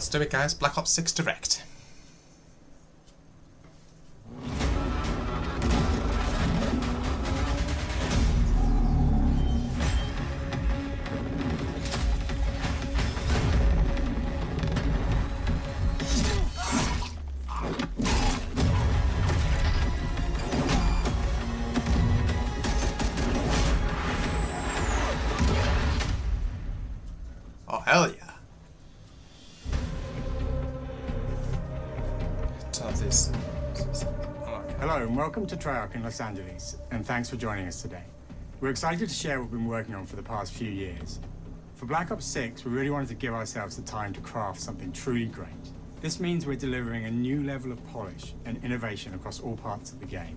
Let's do it, guys. Black Ops 6 Direct. Oh, hell yeah. This. Hello and welcome to Treyarch in Los Angeles, and thanks for joining us today. We're excited to share what we've been working on for the past few years. For Black Ops 6, we really wanted to give ourselves the time to craft something truly great. This means we're delivering a new level of polish and innovation across all parts of the game.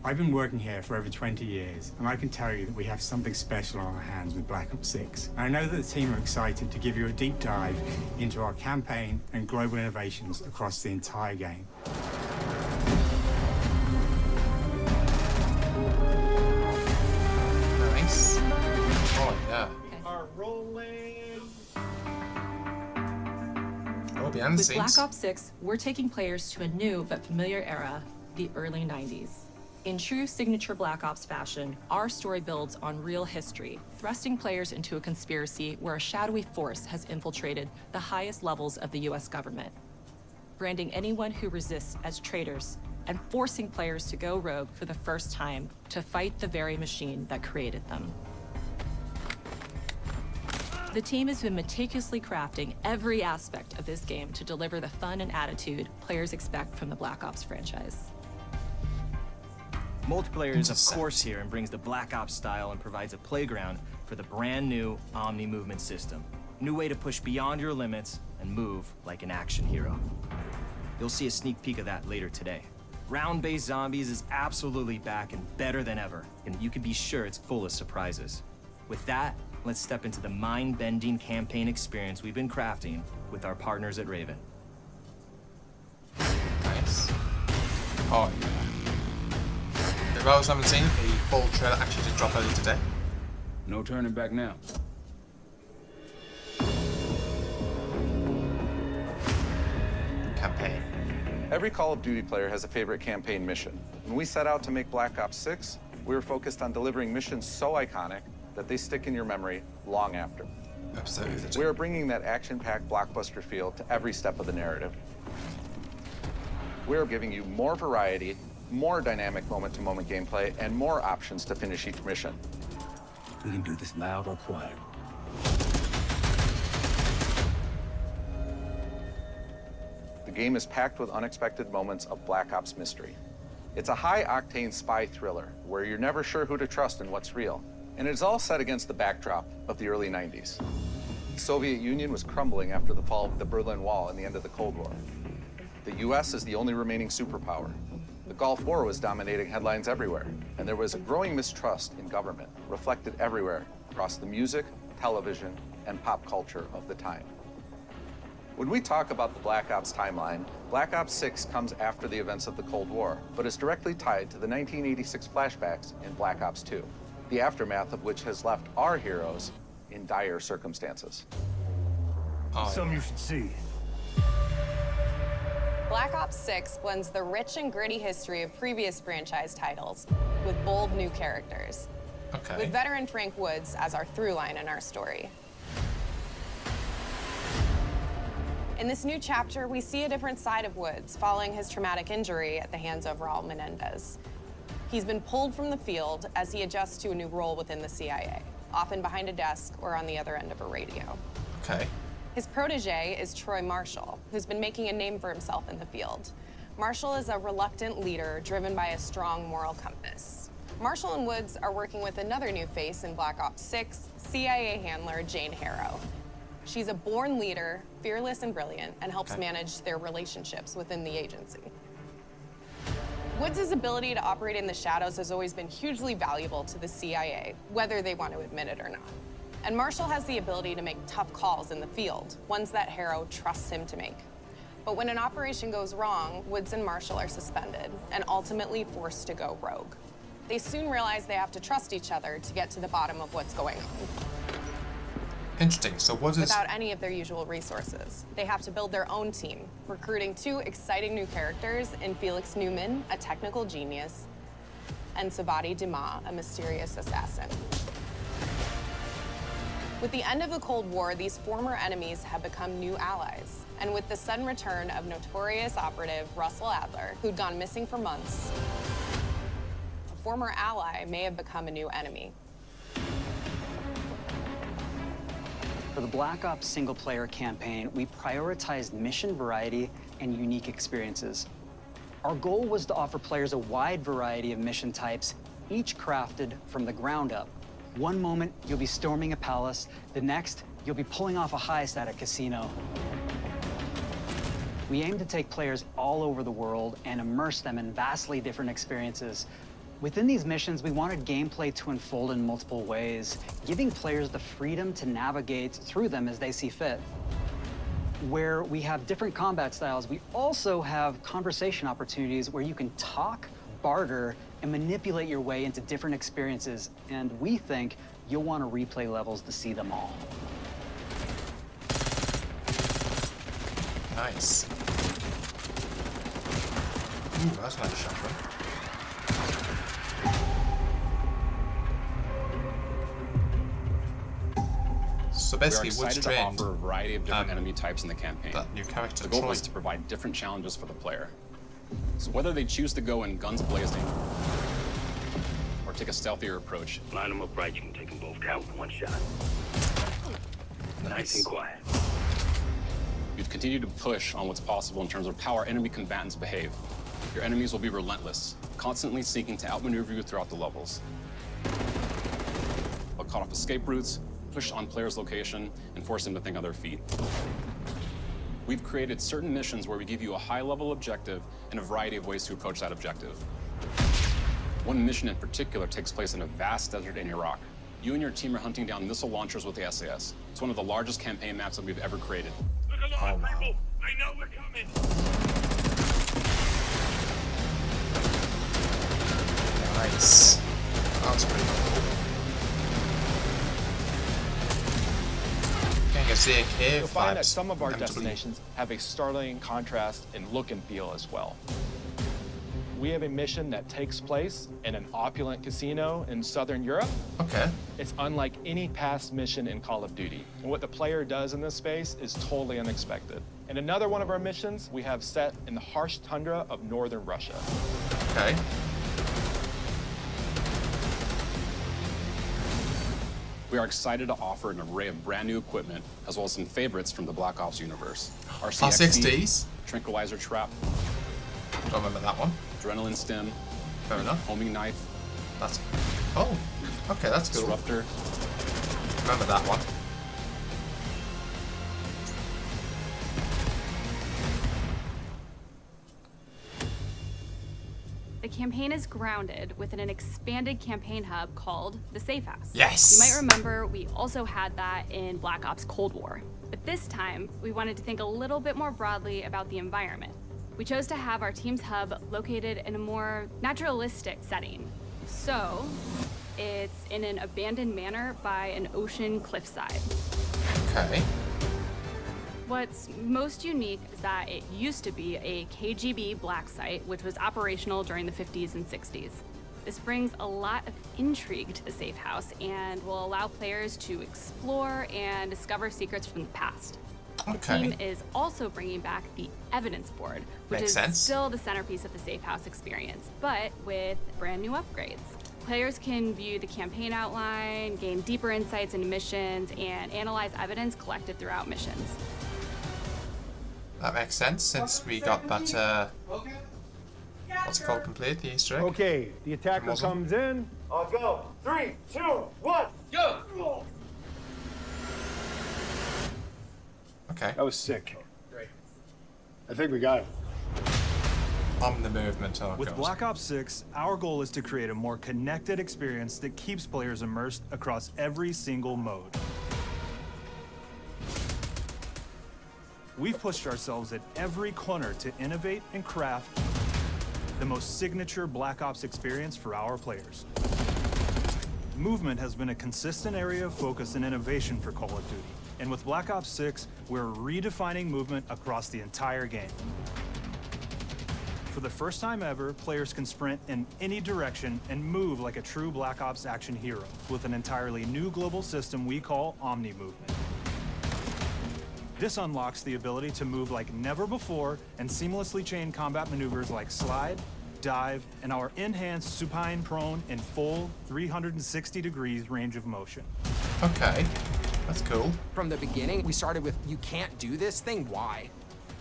I've been working here for over 20 years, and I can tell you that we have something special on our hands with Black Ops 6. And I know that the team are excited to give you a deep dive into our campaign and global innovations across the entire game. Nice. Oh, yeah. Are rolling. Oh, behind the With scenes. Black Ops 6, we're taking players to a new but familiar era, the early 90s. In true signature Black Ops fashion, our story builds on real history, thrusting players into a conspiracy where a shadowy force has infiltrated the highest levels of the US government, branding anyone who resists as traitors and forcing players to go rogue for the first time to fight the very machine that created them. The team has been meticulously crafting every aspect of this game to deliver the fun and attitude players expect from the Black Ops franchise. Multiplayer is, of course, here and brings the Black Ops style and provides a playground for the brand new Omni-Movement system. New way to push beyond your limits and move like an action hero. You'll see a sneak peek of that later today. Round-based zombies is absolutely back and better than ever, and you can be sure it's full of surprises. With that, let's step into the mind-bending campaign experience we've been crafting with our partners at Raven. Nice. Oh, yeah. If those haven't seen it, the full trailer actually did drop earlier today. No turning back now. Campaign. Every Call of Duty player has a favorite campaign mission. When we set out to make Black Ops 6, we were focused on delivering missions so iconic that they stick in your memory long after. Absolutely. We are bringing that action-packed blockbuster feel to every step of the narrative. We are giving you more variety, more dynamic moment-to-moment gameplay, and more options to finish each mission. We can do this loud or quiet. The game is packed with unexpected moments of Black Ops mystery. It's a high-octane spy thriller where you're never sure who to trust and what's real. And it's all set against the backdrop of the early 90s. The Soviet Union was crumbling after the fall of the Berlin Wall and the end of the Cold War. The US is the only remaining superpower. The Gulf War was dominating headlines everywhere, and there was a growing mistrust in government, reflected everywhere across the music, television, and pop culture of the time. When we talk about the Black Ops timeline, Black Ops 6 comes after the events of the Cold War, but is directly tied to the 1986 flashbacks in Black Ops 2, the aftermath of which has left our heroes in dire circumstances. Something you should see. Black Ops 6 blends the rich and gritty history of previous franchise titles with bold new characters. Okay. With veteran Frank Woods as our through line in our story. In this new chapter, we see a different side of Woods following his traumatic injury at the hands of Raul Menendez. He's been pulled from the field as he adjusts to a new role within the CIA, often behind a desk or on the other end of a radio. Okay. His protege is Troy Marshall, who's been making a name for himself in the field. Marshall is a reluctant leader driven by a strong moral compass. Marshall and Woods are working with another new face in Black Ops 6, CIA handler Jane Harrow. She's a born leader, fearless and brilliant, and helps manage their relationships within the agency. Woods' ability to operate in the shadows has always been hugely valuable to the CIA, whether they want to admit it or not. And Marshall has the ability to make tough calls in the field, ones that Harrow trusts him to make. But when an operation goes wrong, Woods and Marshall are suspended and ultimately forced to go rogue. They soon realize they have to trust each other to get to the bottom of what's going on. Interesting. So what is... without any of their usual resources. They have to build their own team, recruiting 2 exciting new characters in Felix Newman, a technical genius, and Savati Dumas, a mysterious assassin. With the end of the Cold War, these former enemies have become new allies. And with the sudden return of notorious operative Russell Adler, who'd gone missing for months, a former ally may have become a new enemy. For the Black Ops single-player campaign, we prioritized mission variety and unique experiences. Our goal was to offer players a wide variety of mission types, each crafted from the ground up. One moment, you'll be storming a palace. The next, you'll be pulling off a heist at a casino. We aim to take players all over the world and immerse them in vastly different experiences. Within these missions, we wanted gameplay to unfold in multiple ways, giving players the freedom to navigate through them as they see fit. Where we have different combat styles, we also have conversation opportunities where you can talk, barter, and manipulate your way into different experiences, and we think you'll want to replay levels to see them all. Nice. Ooh, that's a nice shotgun. So basically, we are Woods excited to trained offer a variety of different enemy types in the campaign. that new character, The goal Troy. is to provide different challenges for the player. So whether they choose to go in guns blazing or take a stealthier approach, Line them up right, you can take them both down with one shot. Nice and quiet. you'd continue to push on what's possible in terms of how our enemy combatants behave. Your enemies will be relentless, constantly seeking to outmaneuver you throughout the levels. They'll cut off escape routes, push on players' location, and force them to think on their feet. We've created certain missions where we give you a high-level objective and a variety of ways to approach that objective. One mission in particular takes place in a vast desert in Iraq. You and your team are hunting down missile launchers with the SAS. It's one of the largest campaign maps that we've ever created. Look alive, people! I know we're coming! Nice. That's pretty cool. Can't get see a cave. You'll find that some of our destinations have a startling contrast in look and feel as well. We have a mission that takes place in an opulent casino in Southern Europe. Okay. It's unlike any past mission in Call of Duty. And what the player does in this space is totally unexpected. And another one of our missions we have set in the harsh tundra of northern Russia. Okay. We are excited to offer an array of brand new equipment, as well as some favorites from the Black Ops universe. R60s. Tranquilizer Trap. Don't remember that one. Adrenaline Stem. Fair enough. Homing Knife. That's... Oh, okay, that's cool. Disruptor. Remember that one. The campaign is grounded within an expanded campaign hub called the Safehouse. Yes! You might remember we also had that in Black Ops Cold War. But this time, we wanted to think a little bit more broadly about the environment. We chose to have our team's hub located in a more naturalistic setting. So, it's in an abandoned manor by an ocean cliffside. Okay. What's most unique is that it used to be a KGB black site, which was operational during the 50s and 60s. This brings a lot of intrigue to the safe house and will allow players to explore and discover secrets from the past. Okay. The team is also bringing back the evidence board, which Makes is sense. still the centerpiece of the safe house experience, but with brand new upgrades. Players can view the campaign outline, gain deeper insights into missions, and analyze evidence collected throughout missions. That makes sense since we got that, what's it called, complete, the Easter egg? Okay, the attacker Awesome. comes in. I'll go. 3, 2, 1, go! Okay. That was sick. Great. I think we got it. Omni-Movement, oh With god. Black Ops 6, our goal is to create a more connected experience that keeps players immersed across every single mode. We've pushed ourselves at every corner to innovate and craft the most signature Black Ops experience for our players. Movement has been a consistent area of focus and innovation for Call of Duty. And with Black Ops 6, we're redefining movement across the entire game. For the first time ever, players can sprint in any direction and move like a true Black Ops action hero with an entirely new global system we call Omni-Movement. This unlocks the ability to move like never before and seamlessly chain combat maneuvers like slide, dive, and our enhanced supine prone and full 360 degrees range of motion. Okay, that's cool. From the beginning, we started with, you can't do this thing, why?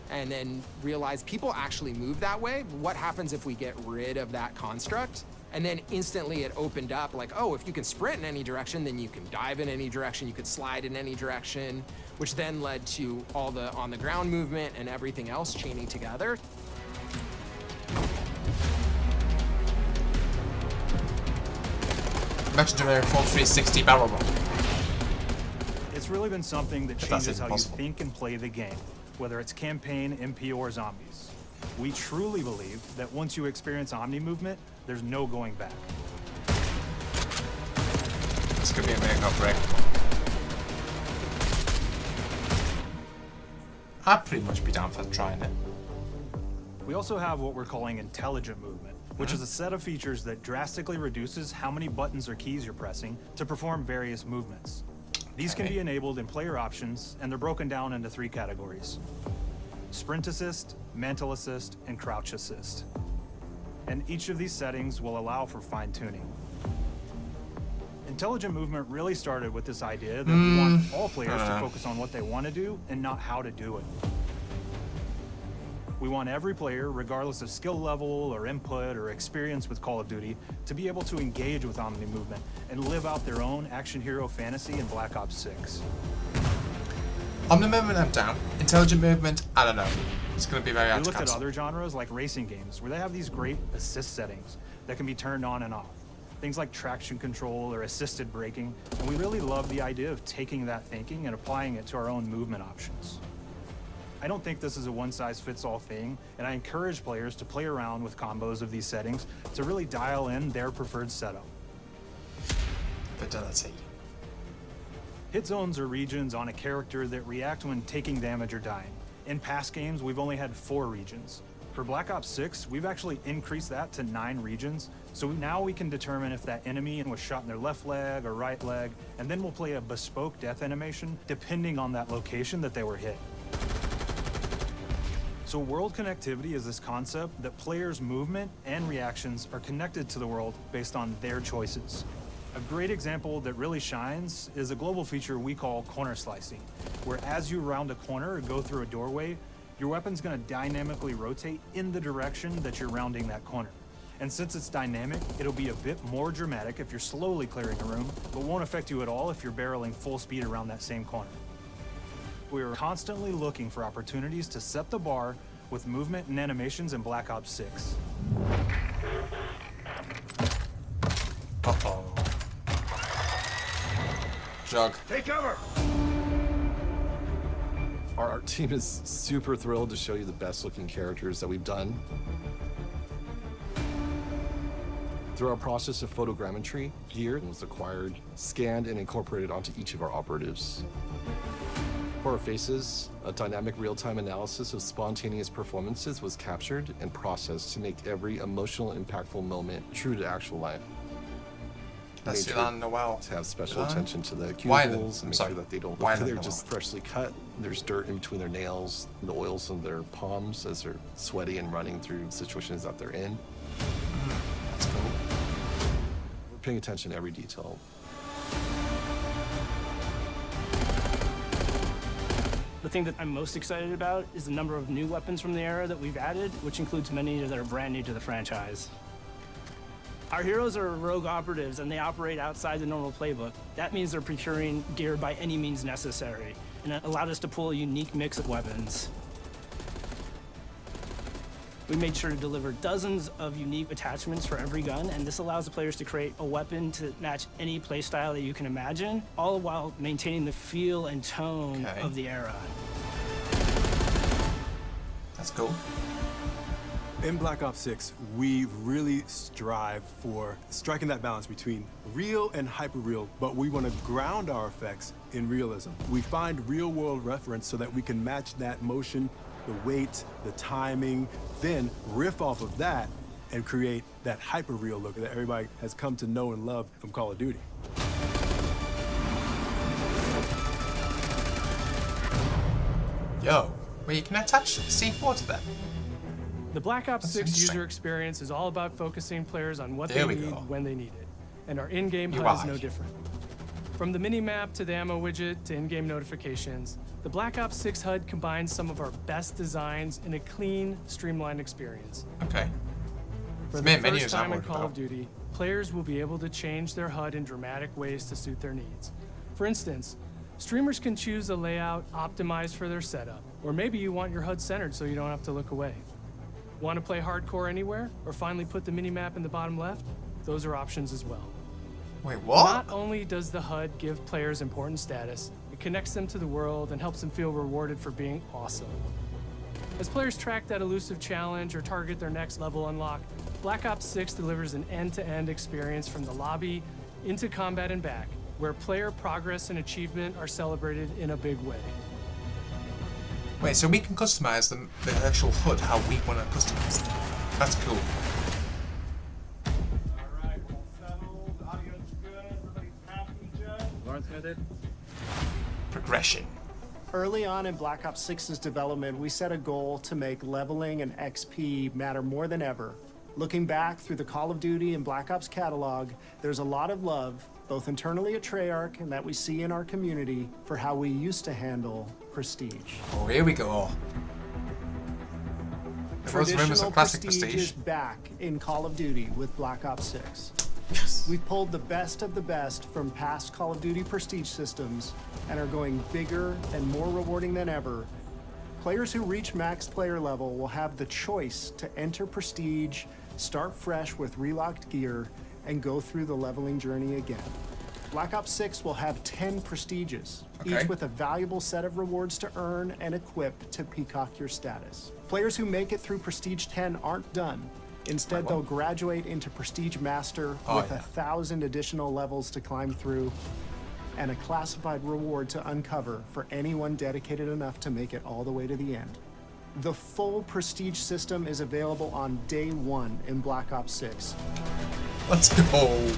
And then realized people actually move that way. What happens if we get rid of that construct? And then instantly it opened up like, oh, if you can sprint in any direction, then you can dive in any direction, you could slide in any direction, which then led to all the on-the-ground movement and everything else chaining together. Imagine doing a full 360 barrel roll. It's really been something that changes how you think and play the game, whether it's campaign, MP, or zombies. We truly believe that once you experience Omni-Movement, there's no going back. This could be a make or break. I'd pretty much be down for trying it. We also have what we're calling intelligent movement, which is a set of features that drastically reduces how many buttons or keys you're pressing to perform various movements. These can be enabled in player options, and they're broken down into 3 categories: sprint assist, mantle assist, and crouch assist. And each of these settings will allow for fine-tuning. Intelligent movement really started with this idea that we want all players to focus on what they want to do and not how to do it. We want every player, regardless of skill level or input or experience with Call of Duty, to be able to engage with Omni-Movement and live out their own action hero fantasy in Black Ops 6. Omni-Movement, I'm down. Intelligent movement, I don't know. It's going to be very hard to We looked at cancel. other genres like racing games, where they have these great assist settings that can be turned on and off. Things like traction control or assisted braking, and we really love the idea of taking that thinking and applying it to our own movement options. I don't think this is a one-size-fits-all thing, and I encourage players to play around with combos of these settings to really dial in their preferred setup. Fidelity. Hit zones are regions on a character that react when taking damage or dying. In past games, we've only had 4 regions. For Black Ops 6, we've actually increased that to 9 regions, so now we can determine if that enemy was shot in their left leg or right leg, and then we'll play a bespoke death animation depending on that location that they were hit. So world connectivity is this concept that players' movement and reactions are connected to the world based on their choices. A great example that really shines is a global feature we call corner slicing, where as you round a corner or go through a doorway, your weapon's gonna dynamically rotate in the direction that you're rounding that corner. And since it's dynamic, it'll be a bit more dramatic if you're slowly clearing a room, but won't affect you at all if you're barreling full speed around that same corner. We are constantly looking for opportunities to set the bar with movement and animations in Black Ops 6. Uh-oh. Jug. Take cover! Our art team is super thrilled to show you the best looking characters that we've done. Through our process of photogrammetry, gear was acquired, scanned, and incorporated onto each of our operatives. For our faces, a dynamic real-time analysis of spontaneous performances was captured and processed to make every emotional, impactful moment true to actual life. That's Ilan Noel. To have special attention to the Why then? cuticles and make sure that they don't Why look like then they're Noel? just freshly cut. There's dirt in between their nails, the oils on their palms as they're sweaty and running through situations that they're in. That's cool. We're paying attention to every detail. The thing that I'm most excited about is the number of new weapons from the era that we've added, which includes many that are brand new to the franchise. Our heroes are rogue operatives, and they operate outside the normal playbook. That means they're procuring gear by any means necessary, and it allowed us to pull a unique mix of weapons. We made sure to deliver dozens of unique attachments for every gun, and this allows the players to create a weapon to match any playstyle that you can imagine, all while maintaining the feel and tone of the era. That's cool. In Black Ops 6, we really strive for striking that balance between real and hyper-real, but we want to ground our effects in realism. We find real-world reference so that we can match that motion, the weight, the timing, then riff off of that and create that hyper-real look that everybody has come to know and love from Call of Duty. Yo, wait, you can attach C4 to that? The Black Ops 6 user experience is all about focusing players on what they need when they need it. And our in-game HUD is no different. From the mini-map to the ammo widget to in-game notifications, the Black Ops 6 HUD combines some of our best designs in a clean, streamlined experience. Okay. For the first time in Call of Duty, players will be able to change their HUD in dramatic ways to suit their needs. For instance, streamers can choose a layout optimized for their setup, or maybe you want your HUD centered so you don't have to look away. Want to play hardcore anywhere, or finally put the mini-map in the bottom left? Those are options as well. Wait, what? Not only does the HUD give players important status, it connects them to the world and helps them feel rewarded for being awesome. As players track that elusive challenge or target their next level unlock, Black Ops 6 delivers an end-to-end experience from the lobby into combat and back, where player progress and achievement are celebrated in a big way. Wait, so we can customize the actual HUD how we want to customize it. That's cool. Alright, well settled, audio's good, everybody's happy, Joe? Lawrence did? Progression. Early on in Black Ops 6's development, we set a goal to make leveling and XP matter more than ever. Looking back through the Call of Duty and Black Ops catalog, there's a lot of love, both internally at Treyarch and that we see in our community, for how we used to handle prestige. Oh, here we go. Traditional classic prestige is back in Call of Duty with Black Ops 6. Yes. We've pulled the best of the best from past Call of Duty prestige systems and are going bigger and more rewarding than ever. Players who reach max player level will have the choice to enter prestige, start fresh with relocked gear, and go through the leveling journey again. Black Ops 6 will have 10 prestiges, each with a valuable set of rewards to earn and equip to peacock your status. Players who make it through Prestige 10 aren't done. Instead, they'll graduate into Prestige Master with 1,000 additional levels to climb through and a classified reward to uncover for anyone dedicated enough to make it all the way to the end. The full Prestige system is available on day 1 in Black Ops 6. Let's go.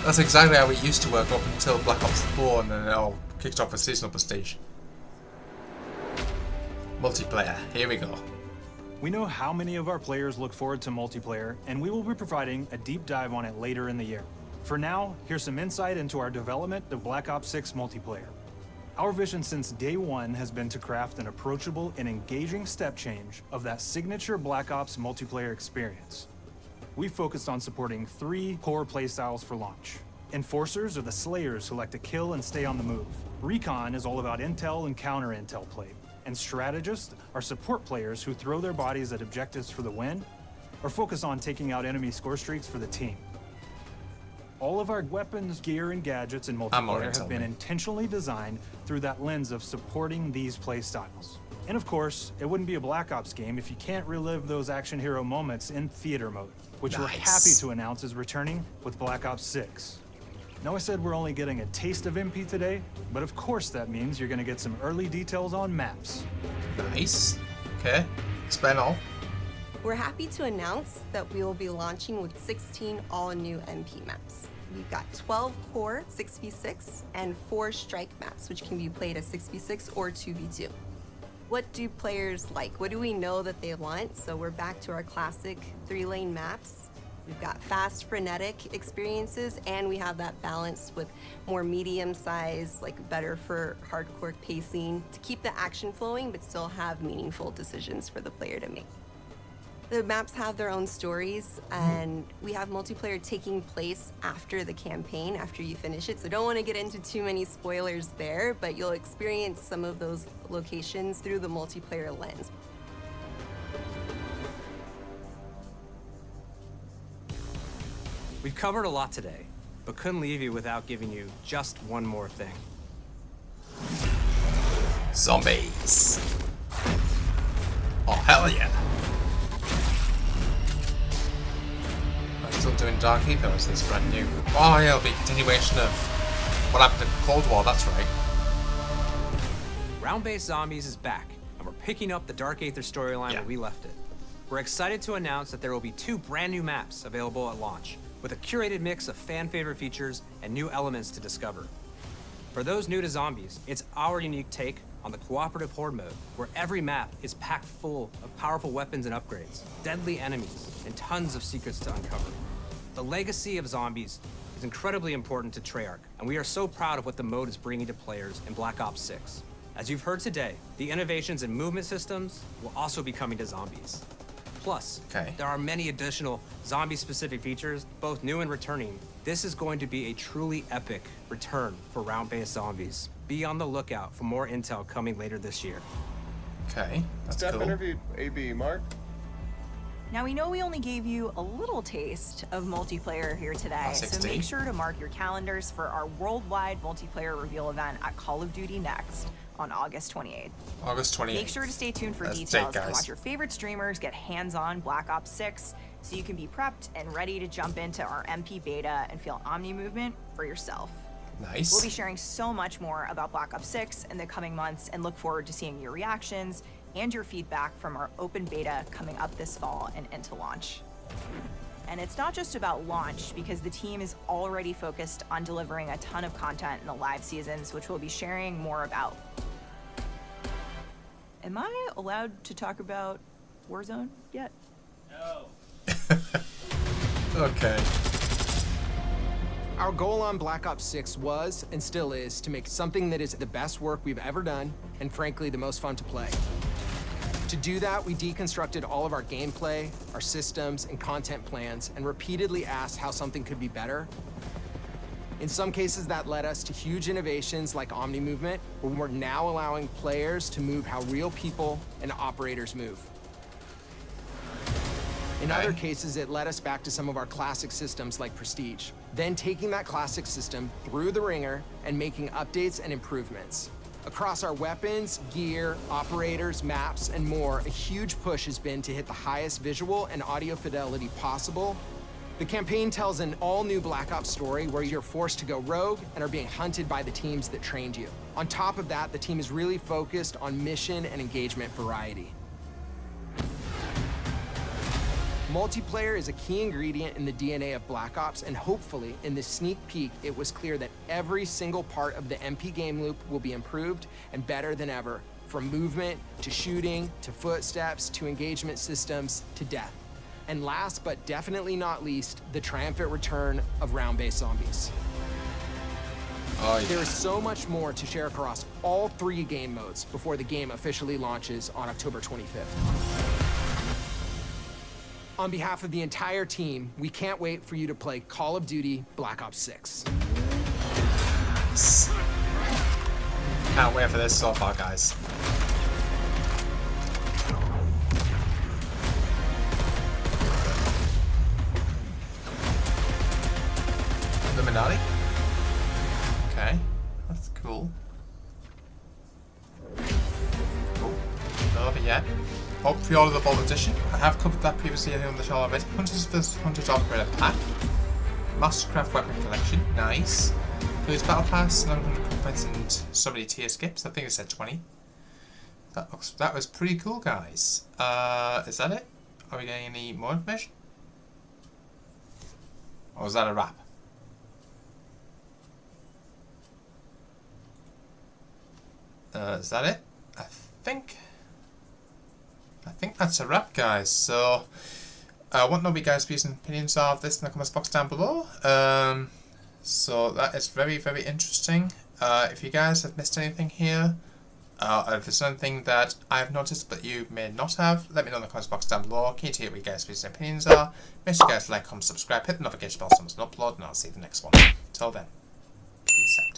That's exactly how it used to work up until Black Ops 4, and then it all kicked off a seasonal prestige. Multiplayer, here we go. We know how many of our players look forward to multiplayer, and we will be providing a deep dive on it later in the year. For now, here's some insight into our development of Black Ops 6 multiplayer. Our vision since day one has been to craft an approachable and engaging step change of that signature Black Ops multiplayer experience. We focused on supporting 3 core playstyles for launch. Enforcers are the slayers who like to kill and stay on the move. Recon is all about intel and counter-intel play. And strategists are support players who throw their bodies at objectives for the win, or focus on taking out enemy score streaks for the team. All of our weapons, gear, and gadgets in multiplayer have been intentionally designed through that lens of supporting these playstyles. And of course, it wouldn't be a Black Ops game if you can't relive those action hero moments in theater mode, which we're happy to announce is returning with Black Ops 6. Now I said we're only getting a taste of MP today, but of course that means you're gonna get some early details on maps. Nice. Okay, explain all. We're happy to announce that we will be launching with 16 all-new MP maps. We've got 12 core 6v6 and 4 strike maps, which can be played as 6v6 or 2v2. What do players like? What do we know that they want? So we're back to our classic 3-lane maps. We've got fast, frenetic experiences, and we have that balance with more medium size, like better for hardcore pacing to keep the action flowing, but still have meaningful decisions for the player to make. The maps have their own stories, and we have multiplayer taking place after the campaign, after you finish it. So don't want to get into too many spoilers there, but you'll experience some of those locations through the multiplayer lens. We've covered a lot today, but couldn't leave you without giving you just one more thing. Zombies. Oh, hell yeah. still doing Dark Aether, or is this brand new? Oh yeah, it'll be a continuation of what happened in Cold War, that's right. Round-based Zombies is back, and we're picking up the Dark Aether storyline where we left it. We're excited to announce that there will be 2 brand new maps available at launch, with a curated mix of fan-favorite features and new elements to discover. For those new to Zombies, it's our unique take on the cooperative horde mode, where every map is packed full of powerful weapons and upgrades, deadly enemies, and tons of secrets to uncover. The legacy of Zombies is incredibly important to Treyarch, and we are so proud of what the mode is bringing to players in Black Ops 6. As you've heard today, the innovations in movement systems will also be coming to Zombies. Plus, there are many additional zombie-specific features, both new and returning. This is going to be a truly epic return for round-based Zombies. Be on the lookout for more intel coming later this year. Okay, that's Steph cool. interviewed AB. Mark? Now, we know we only gave you a little taste of multiplayer here today, so make sure to mark your calendars for our worldwide multiplayer reveal event at Call of Duty Next on August 28th. August 28th. Make sure to stay tuned for That's details date, and guys. watch your favorite streamers get hands-on Black Ops 6 so you can be prepped and ready to jump into our MP beta and feel Omni-Movement for yourself. Nice. We'll be sharing so much more about Black Ops 6 in the coming months and look forward to seeing your reactions and your feedback from our open beta coming up this fall and into launch. And it's not just about launch, because the team is already focused on delivering a ton of content in the live seasons, which we'll be sharing more about. Am I allowed to talk about Warzone yet? No. Okay. Our goal on Black Ops 6 was, and still is, to make something that is the best work we've ever done, and frankly, the most fun to play. To do that, we deconstructed all of our gameplay, our systems, and content plans, and repeatedly asked how something could be better. In some cases, that led us to huge innovations like Omni-Movement, where we're now allowing players to move how real people and operators move. In other cases, it led us back to some of our classic systems like Prestige, then taking that classic system through the ringer and making updates and improvements. Across our weapons, gear, operators, maps, and more, a huge push has been to hit the highest visual and audio fidelity possible. The campaign tells an all-new Black Ops story where you're forced to go rogue and are being hunted by the teams that trained you. On top of that, the team is really focused on mission and engagement variety. Multiplayer is a key ingredient in the DNA of Black Ops, and hopefully, in this sneak peek, it was clear that every single part of the MP game loop will be improved and better than ever, from movement, to shooting, to footsteps, to engagement systems, to death. And last but definitely not least, the triumphant return of round-based Zombies. Oh, yeah. There is so much more to share across all 3 game modes before the game officially launches on October 25th. On behalf of the entire team, we can't wait for you to play Call of Duty Black Ops 6. Can't wait for this so far, guys. Illuminati? Okay, that's cool. Cool. Not over yet. Hope pre-order the Vault Edition. I have covered that previously here on the channel already. Hunters vs. Hunters Upgrade Pack. Mastercraft Weapon Collection. Nice. Includes Battle Pass, 900 components, and so many tier skips. I think it said 20. That was pretty cool, guys. Is that it? Are we getting any more information? Or is that a wrap? Is that it? I think that's a wrap, guys. So, I want to know what you guys' views and opinions are of this in the comments box down below. So that is very, very interesting. If you guys have missed anything here, if there's something that I've noticed but you may not have, let me know in the comments box down below. Keen to hear what you guys' views and opinions are. Make sure you guys like, comment, subscribe, hit the notification bell so much an upload, and I'll see you in the next one. Till then, peace out.